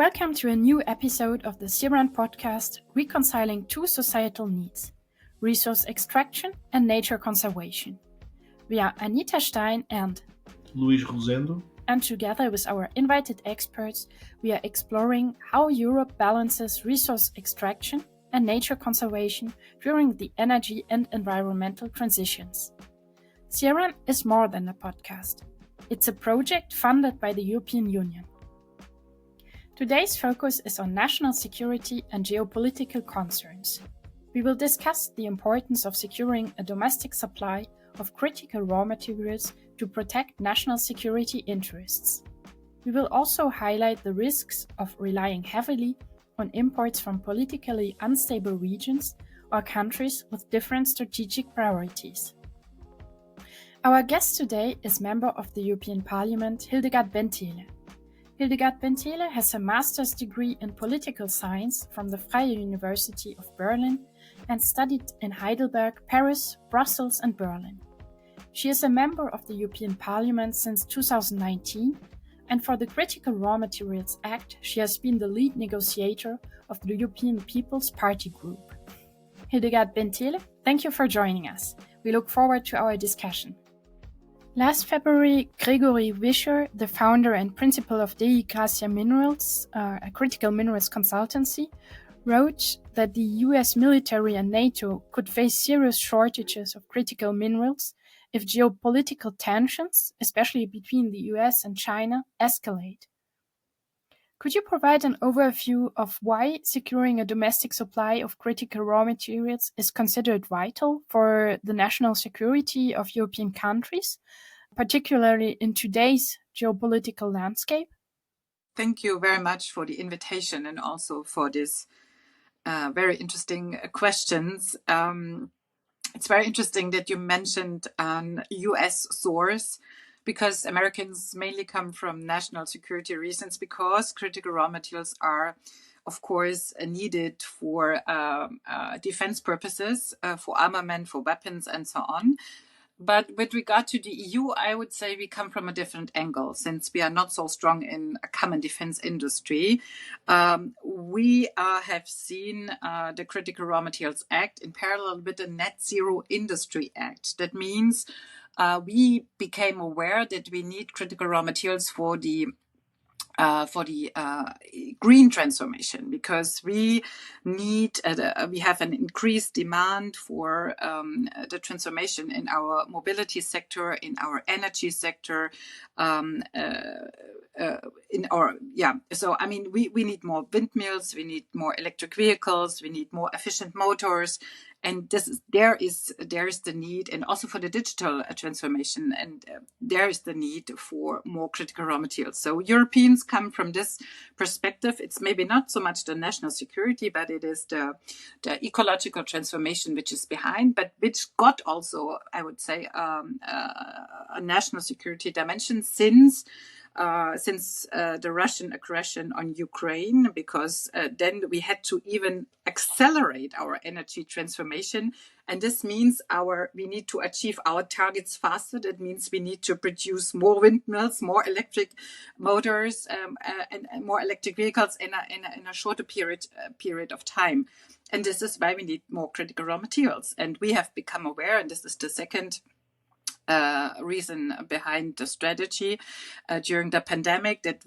Welcome to a new episode of the CIRAN podcast, reconciling two societal needs, resource extraction and nature conservation. We are Anita Stein and Luís Rosendo. And together with our invited experts, we are exploring how Europe balances resource extraction and nature conservation during the energy and environmental transitions. CIRAN is more than a podcast. It's a project funded by the European Union. Today's focus is on national security and geopolitical concerns. We will discuss the importance of securing a domestic supply of critical raw materials to protect national security interests. We will also highlight the risks of relying heavily on imports from politically unstable regions or countries with different strategic priorities. Our guest today is Member of the European Parliament, Hildegard Bentele. Hildegard Bentele has a master's degree in political science from the Freie University of Berlin and studied in Heidelberg, Paris, Brussels and Berlin. She is a member of the European Parliament since 2019, and for the Critical Raw Materials Act, she has been the lead negotiator of the European People's Party Group. Hildegard Bentele, thank you for joining us. We look forward to our discussion. Last February, Gregory Wischer, the founder and principal of Dei Gracia Minerals, a critical minerals consultancy, wrote that the US military and NATO could face serious shortages of critical minerals if geopolitical tensions, especially between the US and China, escalate. Could you provide an overview of why securing a domestic supply of critical raw materials is considered vital for the national security of European countries, particularly in today's geopolitical landscape? Thank you very much for the invitation and also for this very interesting questions. It's very interesting that you mentioned an US source, because Americans mainly come from national security reasons, because critical raw materials are, of course, needed for defense purposes, for armament, for weapons, and so on. But with regard to the EU, I would say we come from a different angle, since we are not so strong in a common defense industry. We have seen the Critical Raw Materials Act in parallel with the Net Zero Industry Act. That means we became aware that we need critical raw materials for the green transformation, because we need we have an increased demand for the transformation in our mobility sector, in our energy sector, So I mean, we need more windmills, we need more electric vehicles, we need more efficient motors. And there is the need, and also for the digital transformation, and there is the need for more critical raw materials. So Europeans come from this perspective. It's maybe not so much the national security, but it is the ecological transformation which is behind, but which got also, I would say, a national security dimension since the Russian aggression on Ukraine, because then we had to even accelerate our energy transformation. And this means we need to achieve our targets faster. That means we need to produce more windmills, more electric motors, and more electric vehicles in a shorter period of time. And this is why we need more critical raw materials. And we have become aware, and this is the second reason behind the strategy during the pandemic, that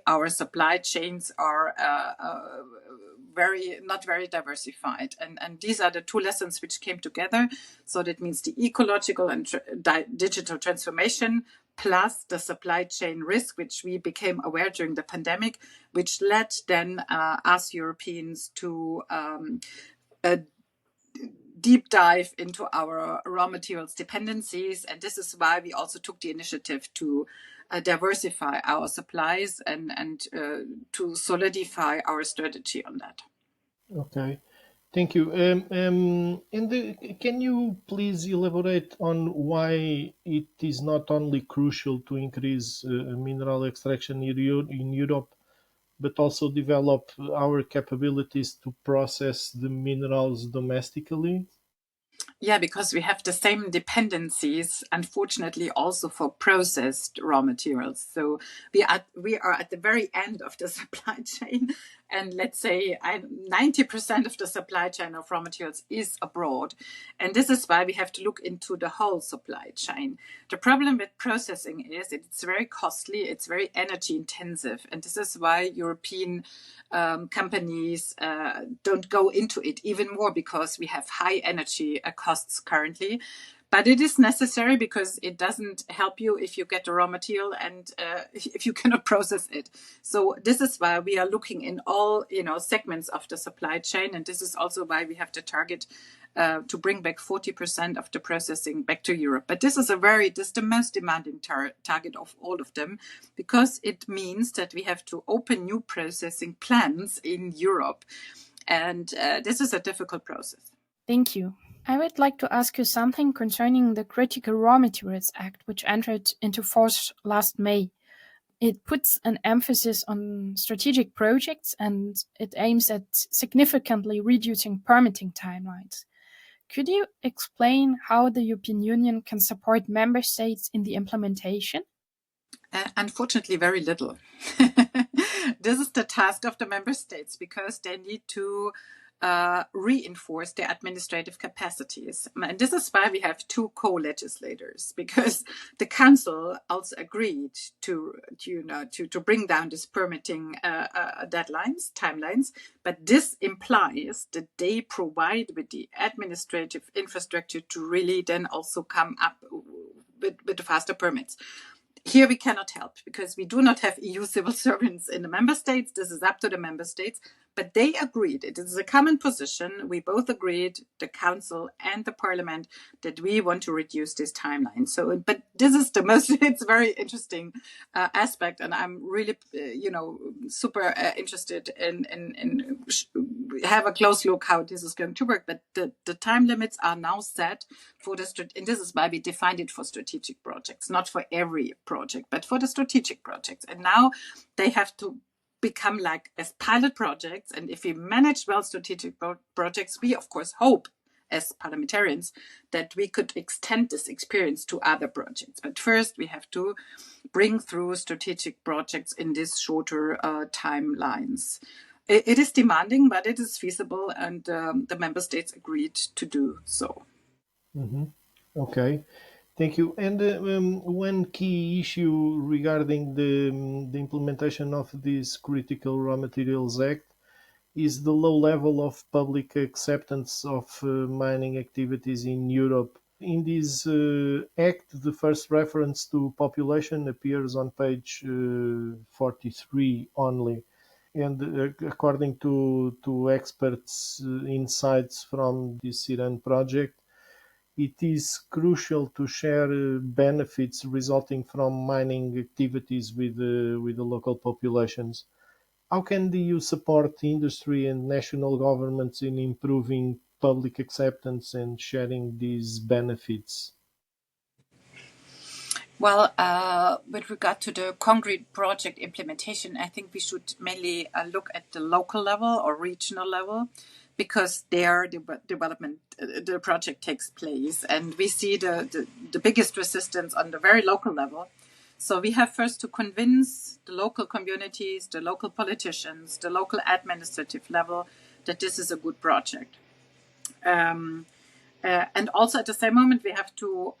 our supply chains are not very diversified, and these are the two lessons which came together. So that means the ecological and digital transformation plus the supply chain risk, which we became aware during the pandemic, which led then us Europeans to deep dive into our raw materials dependencies. And this is why we also took the initiative to diversify our supplies and to solidify our strategy on that. Okay, thank you. Can you please elaborate on why it is not only crucial to increase mineral extraction in Europe, but also develop our capabilities to process the minerals domestically? Yeah, because we have the same dependencies, unfortunately, also for processed raw materials. So we are at the very end of the supply chain, and let's say 90% of the supply chain of raw materials is abroad, and this is why we have to look into the whole supply chain. The problem with processing is it's very costly, it's very energy intensive, and this is why European companies don't go into it even more, because we have high energy costs currently. But it is necessary, because it doesn't help you if you get the raw material and if you cannot process it. So this is why we are looking in all segments of the supply chain, and this is also why we have the target to bring back 40% of the processing back to Europe. But this is the most demanding target of all of them, because it means that we have to open new processing plants in Europe, and this is a difficult process. Thank you. I would like to ask you something concerning the Critical Raw Materials Act, which entered into force last May. It puts an emphasis on strategic projects, and it aims at significantly reducing permitting timelines. Could you explain how the European Union can support member states in the implementation? Unfortunately, very little. This is the task of the member states, because they need to reinforce their administrative capacities. And this is why we have two co-legislators, because the council also agreed to bring down this permitting timelines. But this implies that they provide with the administrative infrastructure to really then also come up with faster permits. Here we cannot help, because we do not have EU civil servants in the member states. This is up to the member states. But they agreed, it is a common position. We both agreed, the Council and the Parliament, that we want to reduce this timeline. So, but this is the most, it's very interesting aspect. And I'm really, super interested in have a close look how this is going to work. But the time limits are now set for and this is why we defined it for strategic projects, not for every project, but for the strategic projects. And now they have to become like as pilot projects. And if we manage well strategic projects, we of course hope as parliamentarians that we could extend this experience to other projects. But first we have to bring through strategic projects in these shorter timelines. It is demanding, but it is feasible, and the member states agreed to do so. Mm-hmm. Okay, thank you. And one key issue regarding the implementation of this Critical Raw Materials Act is the low level of public acceptance of mining activities in Europe. In this act, the first reference to population appears on page 43 only. And according to experts' insights from the CIRAN project, it is crucial to share benefits resulting from mining activities with the local populations. How can the EU support industry and national governments in improving public acceptance and sharing these benefits? Well, with regard to the concrete project implementation, I think we should mainly look at the local level or regional level, because there the development, the project takes place. And we see the biggest resistance on the very local level. So we have first to convince the local communities, the local politicians, the local administrative level that this is a good project. And also at the same moment, we have to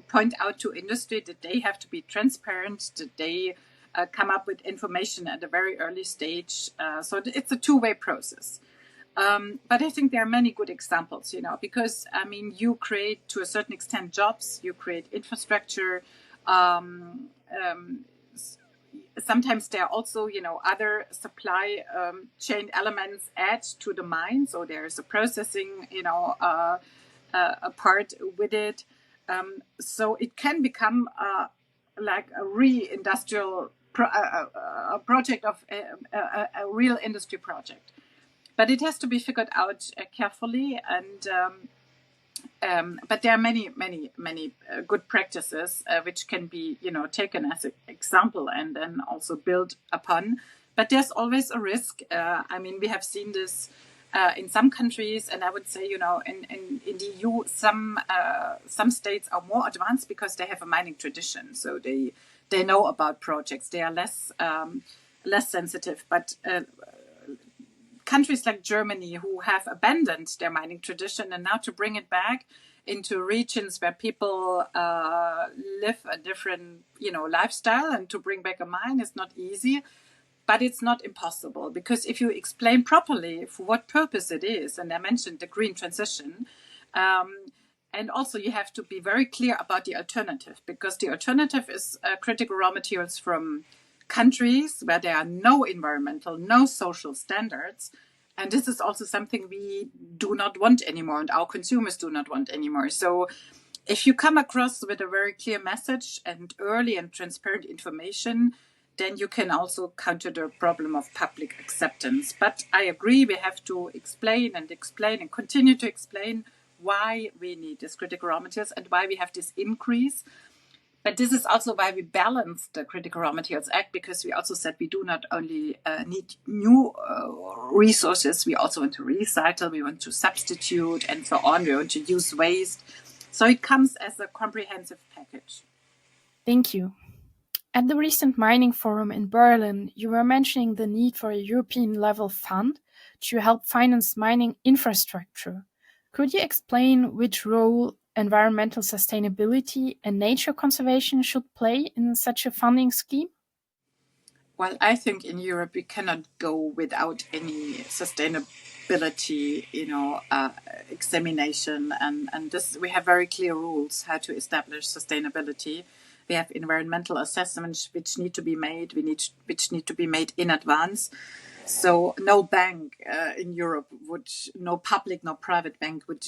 point out to industry that they have to be transparent, that they come up with information at a very early stage. So it's a two-way process. But I think there are many good examples, because, I mean, you create, to a certain extent, jobs, you create infrastructure. Sometimes there are also, other supply chain elements add to the mine. So there's a processing, a part with it. So it can become like a re-industrial project of a real industry project. But it has to be figured out carefully, and but there are many good practices which can be taken as an example and then also built upon. But there's always a risk. I mean, we have seen this in some countries, and I would say, in the EU, some states are more advanced because they have a mining tradition, so they know about projects. They are less sensitive, but countries like Germany, who have abandoned their mining tradition, and now to bring it back into regions where people live a different, lifestyle, and to bring back a mine is not easy. But it's not impossible, because if you explain properly for what purpose it is, and I mentioned the green transition, and also you have to be very clear about the alternative, because the alternative is critical raw materials from countries where there are no environmental, no social standards. And this is also something we do not want anymore, and our consumers do not want anymore. So if you come across with a very clear message and early and transparent information, then you can also counter the problem of public acceptance. But I agree, we have to explain and continue to explain why we need these critical raw materials and why we have this increase. But this is also why we balanced the Critical Raw Materials Act, because we also said we do not only need new resources, we also want to recycle, we want to substitute, and so on. We want to use waste. So it comes as a comprehensive package. Thank you. At the recent mining forum in Berlin, you were mentioning the need for a European-level fund to help finance mining infrastructure. Could you explain which role environmental sustainability and nature conservation should play in such a funding scheme? Well, I think in Europe we cannot go without any sustainability, examination, and this we have very clear rules how to establish sustainability. We have environmental assessments which need to be made. Which need to be made in advance. So no bank in Europe no public, no private bank would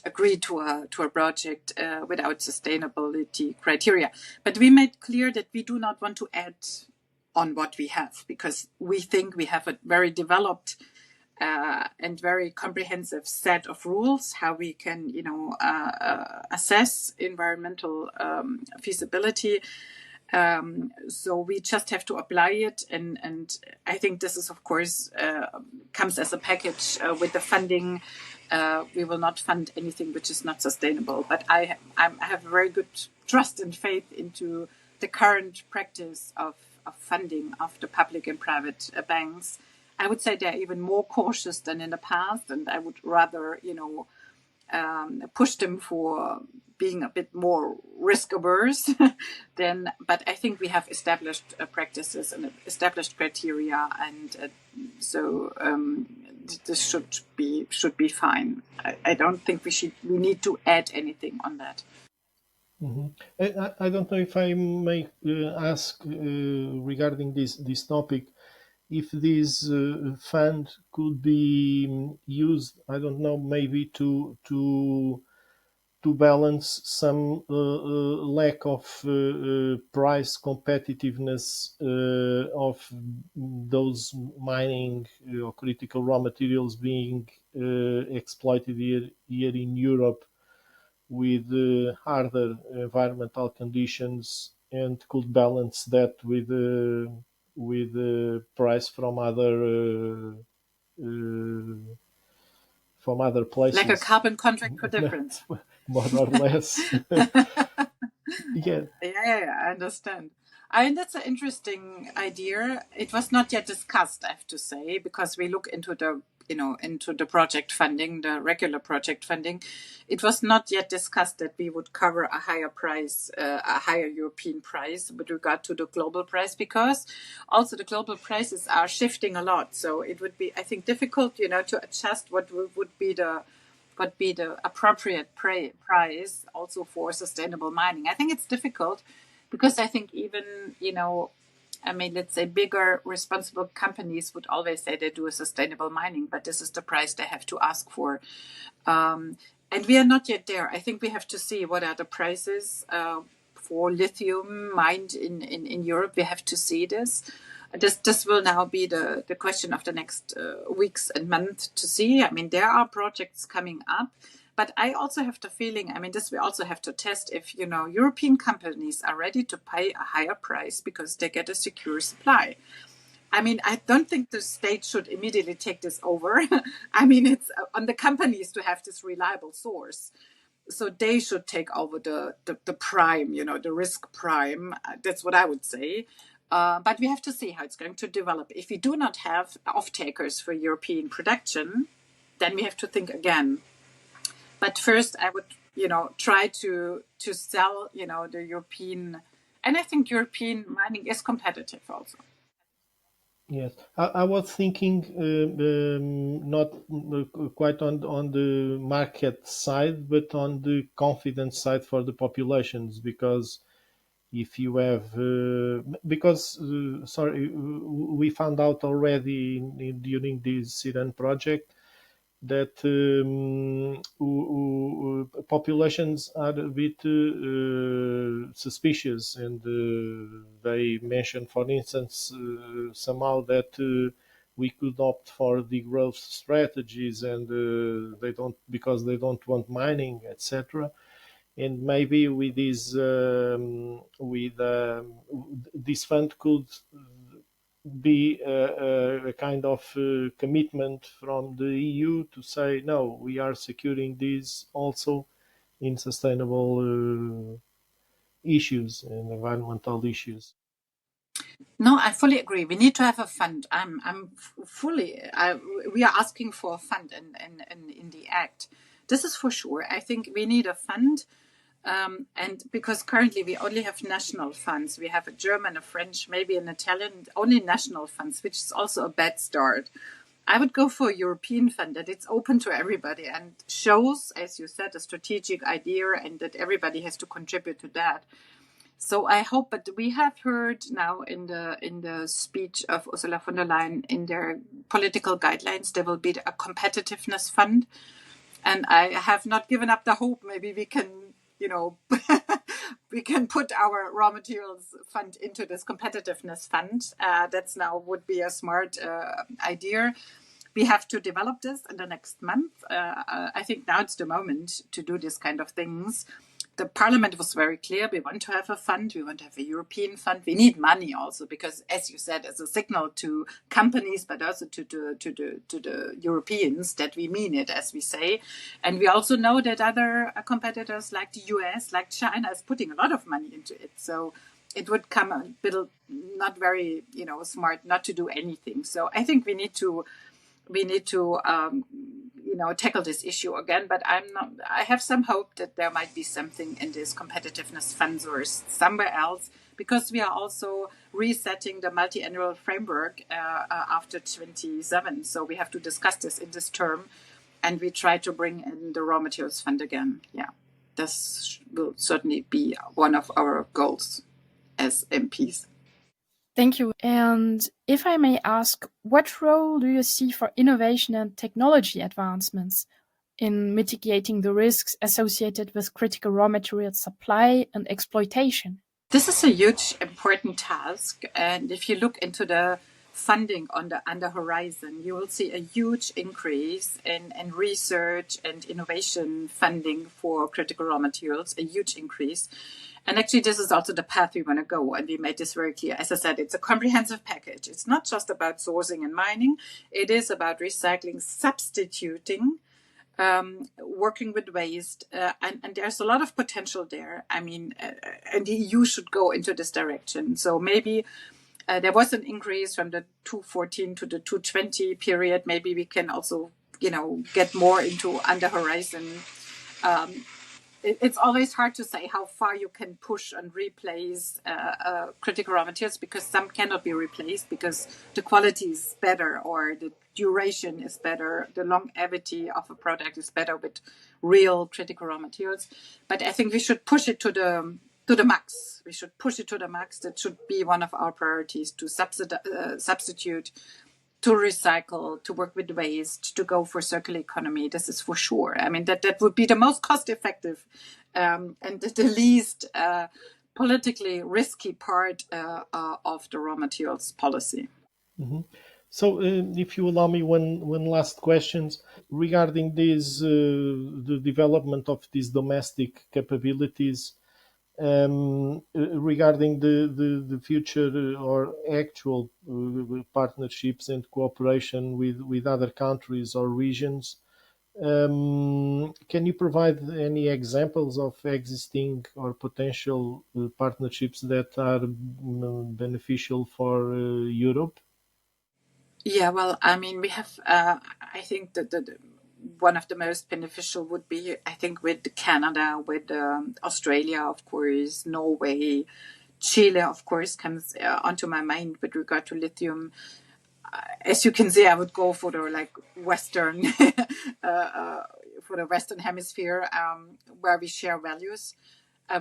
agree to a project without sustainability criteria. But we made clear that we do not want to add on what we have, because we think we have a very developed and very comprehensive set of rules how we can, assess environmental feasibility. So we just have to apply it, and I think this is, of course, comes as a package with the funding. We will not fund anything which is not sustainable, but I have very good trust and faith into the current practice of funding of the public and private banks. I would say they're even more cautious than in the past, and I would rather, push them for being a bit more risk averse but I think we have established practices and established criteria, and so this should be fine. I don't think we need to add anything on that. Mm-hmm. I don't know if I may ask regarding this topic, if this fund could be used, I don't know, maybe to balance some lack of price competitiveness of those mining or critical raw materials being exploited here in Europe with harder environmental conditions, and could balance that with price from other places, like a carbon contract for difference. More or less. Yeah, I understand. That's an interesting idea. It was not yet discussed, I have to say, because we look into the project funding, the regular project funding. It was not yet discussed that we would cover a higher price, a higher European price with regard to the global price, because also the global prices are shifting a lot. So it would be, I think, difficult, to adjust what would be the appropriate price also for sustainable mining. I think it's difficult because I think even, let's say bigger responsible companies would always say they do a sustainable mining, but this is the price they have to ask for. And we are not yet there. I think we have to see what are the prices for lithium mined in Europe. We have to see this. This will now be the question of the next weeks and months to see. There are projects coming up, but I also have the feeling, this we also have to test if, European companies are ready to pay a higher price because they get a secure supply. I mean, I don't think the state should immediately take this over. I mean, it's on the companies to have this reliable source. So they should take over the prime, the risk prime. That's what I would say. But we have to see how it's going to develop. If we do not have off-takers for European production, then we have to think again. But first, I would, try to sell, the European, and I think European mining is competitive also. Yes, I was thinking not quite on the market side, but on the confidence side for the populations, because if you have sorry, we found out already during this CIRAN project that populations are a bit suspicious, and they mention, for instance, somehow that we could opt for the growth strategies, and they don't, because they don't want mining, etc. And maybe with this fund could be a kind of commitment from the EU to say, no, we are securing these also in sustainable issues and environmental issues. No, I fully agree. We need to have a fund. I'm fully. We are asking for a fund in the act. This is for sure. I think we need a fund. And because currently we only have national funds, we have a German, a French, maybe an Italian, only national funds, which is also a bad start. I would go for a European fund that it's open to everybody and shows, as you said, a strategic idea, and that everybody has to contribute to that. So I hope, but we have heard now in the speech of Ursula von der Leyen, in their political guidelines, there will be a competitiveness fund. And I have not given up the hope. Maybe we can, we can put our raw materials fund into this competitiveness fund. That's now would be a smart idea. We have to develop this in the next month. I think now it's the moment to do this kind of things. The parliament was very clear. We want to have a fund. We want to have a European fund. We need money also because, as you said, as a signal to companies, but also to the Europeans that we mean it, as we say. And we also know that other competitors like the US, like China, is putting a lot of money into it. So it would come a bit not very, smart not to do anything. So I think we need to tackle this issue again, but I have some hope that there might be something in this competitiveness funds or somewhere else, because we are also resetting the multi-annual framework after 27. So we have to discuss this in this term, and we try to bring in the raw materials fund again. Yeah, this will certainly be one of our goals as MPs. Thank you. And if I may ask, what role do you see for innovation and technology advancements in mitigating the risks associated with critical raw material supply and exploitation? This is a huge, important task. And if you look into the funding on the horizon, you will see a huge increase in research and innovation funding for critical raw materials, a huge increase. And actually, this is also the path we want to go. And we made this very clear. As I said, it's a comprehensive package. It's not just about sourcing and mining. It is about recycling, substituting, working with waste. And there's a lot of potential there. I mean, and the EU should go into this direction. So maybe there was an increase from the 214 to the 220 period. Maybe we can also, get more into under horizon. It's always hard to say how far you can push and replace critical raw materials, because some cannot be replaced because the quality is better or the duration is better, the longevity of a product is better with real critical raw materials. But I think we should push it to the max. We should push it to the max. That should be one of our priorities, to substitute, to recycle, to work with waste, to go for circular economy. This is for sure. I mean, that would be the most cost effective and the least politically risky part of the raw materials policy. Mm-hmm. So if you allow me one last question regarding this, the development of these domestic capabilities. regarding the future or actual partnerships and cooperation with other countries or regions. Can you provide any examples of existing or potential partnerships that are beneficial for Europe? Yeah, well, I mean, we have, I think that one of the most beneficial would be, I think, with Canada, with Australia, of course, Norway, Chile, of course, comes onto my mind with regard to lithium. As you can see, I would go for the Western, for the Western Hemisphere, where we share values.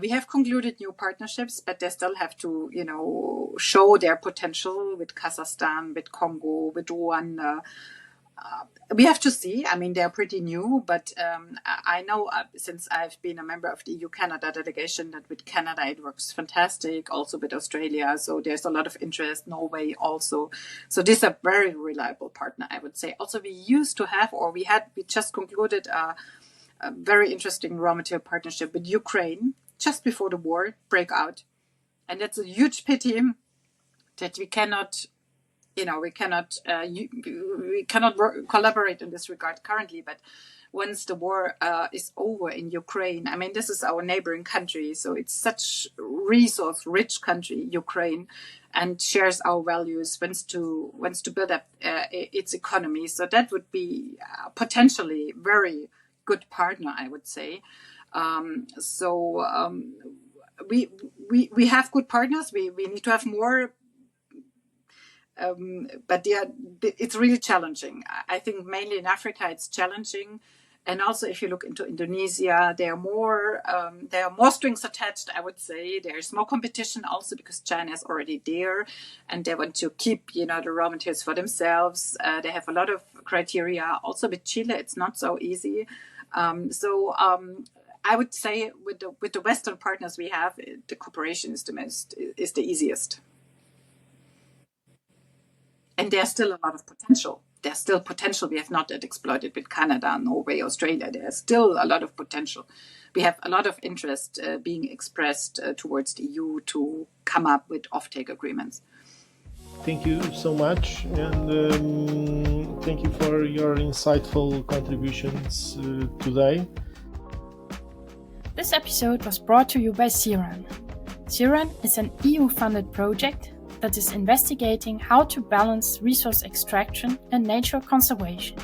We have concluded new partnerships, but they still have to, show their potential with Kazakhstan, with Congo, with Rwanda. We have to see. I mean, they're pretty new, but I know since I've been a member of the EU-Canada delegation that with Canada it works fantastic, also with Australia. So there's a lot of interest, Norway also. So this is a very reliable partner, I would say. Also, we used to have, or we just concluded a very interesting raw material partnership with Ukraine just before the war break out. And that's a huge pity that we cannot collaborate in this regard currently. But once the war is over in Ukraine, I mean, this is our neighboring country, so it's such resource-rich country, Ukraine, and shares our values, wants to build up its economy. So that would be potentially very good partner, I would say. We have good partners. We need to have more. But it's really challenging. I think mainly in Africa it's challenging, and also if you look into Indonesia, there are more strings attached. I would say there's more competition also because China is already there, and they want to keep the raw materials for themselves. They have a lot of criteria. Also with Chile, it's not so easy. I would say with the Western partners we have, the cooperation is the easiest. And there's still a lot of potential. There's still potential we have not yet exploited with Canada, Norway, Australia. There's still a lot of potential. We have a lot of interest being expressed towards the EU to come up with offtake agreements. Thank you so much, and thank you for your insightful contributions today. This episode was brought to you by CIRAN. CIRAN is an EU-funded project that is investigating how to balance resource extraction and nature conservation.